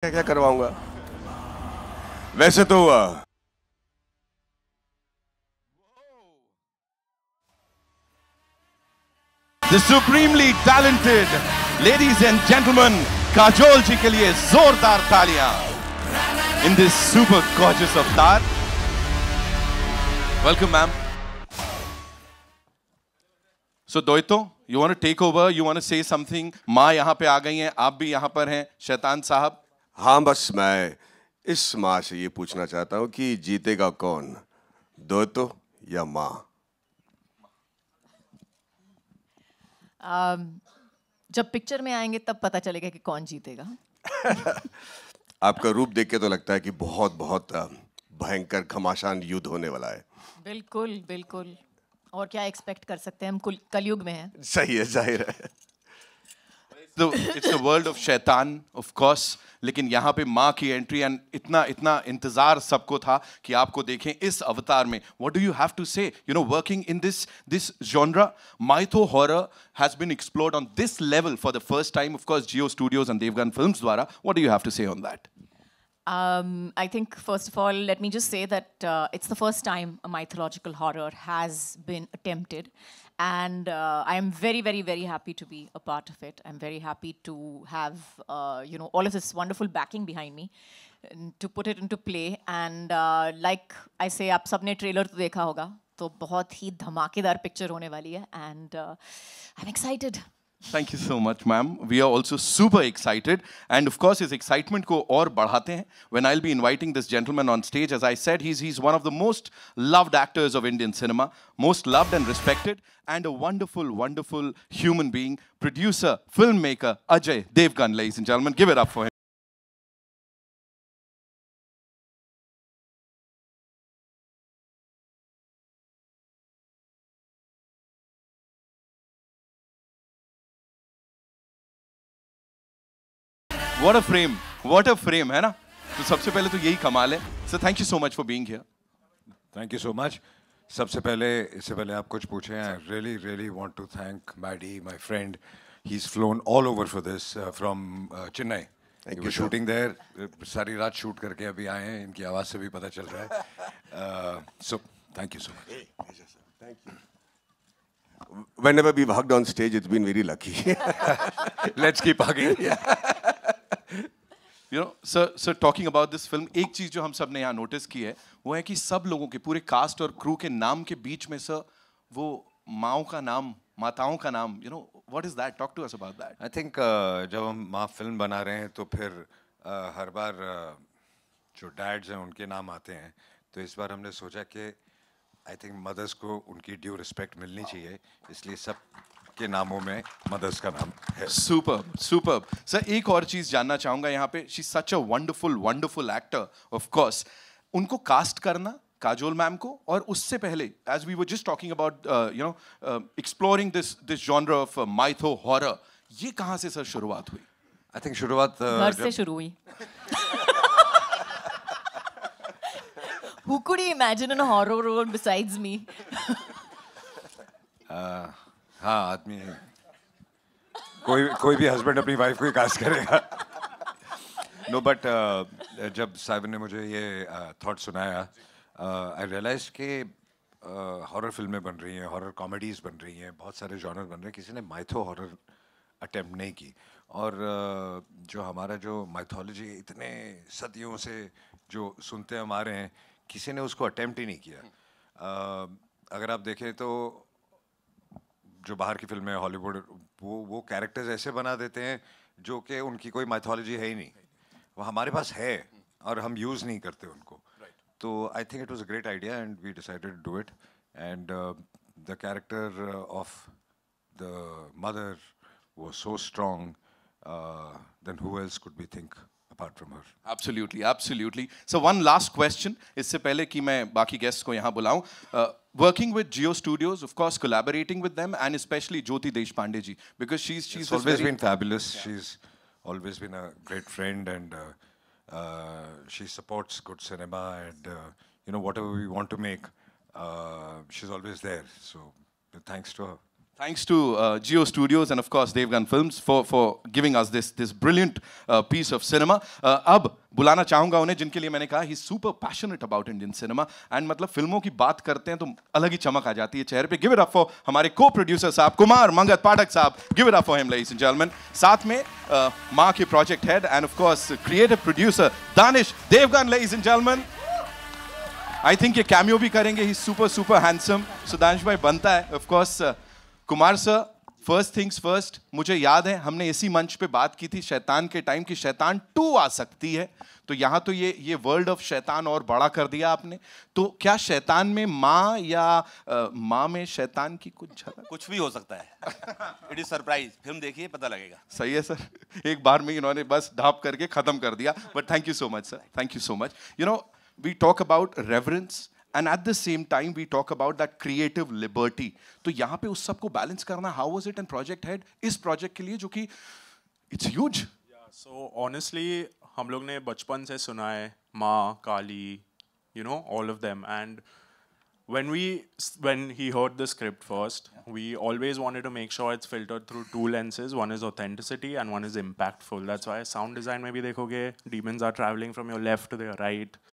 क्या क्या करवाऊंगा वैसे तो हुआ। The supremely talented ladies and gentlemen, Kajol जी के लिए जोरदार तालियां in this super gorgeous avatar. Welcome, ma'am. So Doito, you want to take over? You want to say something? माँ यहाँ पे आ गई हैं, आप भी यहाँ पर हैं, शैतान साहब. हाँ, बस मैं इस माँ से ये पूछना चाहता हूँ कि जीतेगा कौन, दोतो या माँ? जब पिक्चर में आएंगे तब पता चलेगा कि कौन जीतेगा. आपका रूप देख के तो लगता है कि बहुत बहुत भयंकर घमासान युद्ध होने वाला है. बिल्कुल बिल्कुल. और क्या एक्सपेक्ट कर सकते हैं, हम कलयुग में हैं. सही है, जाहिर है. It's the world of शैतान, of course. लेकिन यहाँ पे माँ की एंट्री एंड इतना इंतजार सबको था कि आपको देखें इस अवतार में. What do you have to say? You know, working in this genre, mytho horror has been explored on this level for the first time. Of course, Jio Studios and Devgan Films द्वारा. What do you have to say on that? I think first of all, let me just say that it's the first time a mythological horror has been attempted. And I am very, very, very happy to be a part of it. I'm very happy to have, all of this wonderful backing behind me to put it into play. And like I say, आप सबने trailer तो देखा होगा, तो बहुत ही धमाकेदार picture होने वाली है. And I'm excited. Thank you so much, ma'am. We are also super excited. And of course, his excitement को और बढ़ाते हैं when I'll be inviting this gentleman on stage. As I said, he's one of the most loved actors of Indian cinema, most loved and respected, and a wonderful, wonderful human being, producer, filmmaker, Ajay Devgan, ladies and gentlemen. Give it up for him. What a frame, है ना? तो सबसे पहले तो यही कमाल है. So thank you so much for being here. Thank you so much. सबसे पहले इससे पहले आप कुछ पूछें. I really want to thank Maddie, my friend. He's flown all over for this from Chennai. Thank he you, was shooting there. सारी रात shoot करके अभी आए हैं. इनकी आवाज़ से भी पता चल रहा है. So thank you so much. Hey, pleasure, sir. Thank you. Whenever we've hugged on stage, it's been very lucky. Let's keep hugging. You know, sir, talking about this film, एक चीज जो हम सब ने यहाँ नोटिस की है, वो है कि सब लोगों के पूरे कास्ट और क्रू के नाम के बीच में सर वो माओं का नाम, माताओं का नाम, you know, what is that? Talk to us about that. I think जब हम माँ फिल्म बना रहे हैं तो फिर हर बार जो डैड्स हैं उनके नाम आते हैं. तो इस बार हमने सोचा कि आई थिंक मदर्स को उनकी ड्यू रिस्पेक्ट मिलनी चाहिए, इसलिए सब के नामों में मदर्स का नाम है. Superb. सर एक और चीज जानना चाहूंगा यहाँ पे. She's such a wonderful actor, of course. उनको कास्ट करना काजोल मैम को, और उससे पहले as we were just talking about exploring this genre of mytho horror, ये कहाँ से सर शुरुआत हुई? आई थिंक शुरुआत घर से शुरू हुई. Who could you imagine in a horror role besides me? हाँ, आदमी कोई भी हस्बैंड अपनी वाइफ को ही कास्ट करेगा. नो बट जब साहिब ने मुझे ये थॉट सुनाया, आई रियलाइज कि हॉरर फिल्में बन रही हैं, हॉरर कॉमेडीज़ बन रही हैं, बहुत सारे जॉनर बन रहे हैं, किसी ने माइथो हॉरर अटेम्प्ट नहीं की. और जो हमारा जो माइथोलॉजी इतने सदियों से जो सुनते हम आ रहे हैं, किसी ने उसको अटेम्प्ट ही नहीं किया. अगर आप देखें तो जो बाहर की फिल्में हॉलीवुड, वो कैरेक्टर्स ऐसे बना देते हैं जो कि उनकी कोई माइथोलॉजी है ही नहीं. वो हमारे पास है और हम यूज़ नहीं करते उनको. तो I think it was a great idea and we decided to do it. And the character of the mother was so strong, then who else could we think apart from her? Absolutely. So one last question, इससे पहले कि मैं बाकी guests को यहाँ बुलाऊं. Working with Jio Studios, of course, collaborating with them, and especially Jyoti Deshpande ji, because she's always been fabulous. Yeah. She's always been a great friend, and she supports good cinema, and whatever we want to make, she's always there. So thanks to her. Thanks to Geo Studios and of course Devgan Films for giving us this brilliant piece of cinema. अब बुलाना चाहूँगा उन्हें जिनके लिए मैंने कहा he's super passionate about Indian cinema and मतलब फिल्मों की बात करते हैं तो अलग ही चमक आ जाती है चेहरे पे. Give it up for हमारे co-producer साहब कुमार मंगत पाठक साहब. Give it up for him, ladies and gentlemen. साथ में माँ के project head and of course creative producer Danish Devgan, ladies and gentlemen. I think ये cameo भी करेंगे. He's super handsome. So Danish भाई बनता है of course. Kumar sir, first things first, मुझे याद है हमने इसी मंच पे बात की थी शैतान के टाइम की शैतान 2 आ सकती है. तो यहाँ तो ये वर्ल्ड ऑफ शैतान और बड़ा कर दिया आपने. तो क्या शैतान में माँ या माँ में शैतान की कुछ झलक? कुछ भी हो सकता है. It is surprise. फिल्म देखिए पता लगेगा. सही है सर. एक बार में इन्होंने बस ढाप करके खत्म कर दिया. But thank you so much sir. Thank you so much. You know we talk about reverence and at the same time we talk about that creative liberty. तो यहाँ पे उस सबको बैलेंस करना, how was it and project head इस project के लिए जो कि it's huge. So honestly हम लोग ने बचपन से सुना है माँ, काली, you know, all of them, and when he heard the script first, we always wanted to make sure it's filtered through 2 lenses. One is authenticity and one is impactful. That's why sound design में भी देखोगे demons are traveling from your left to your right.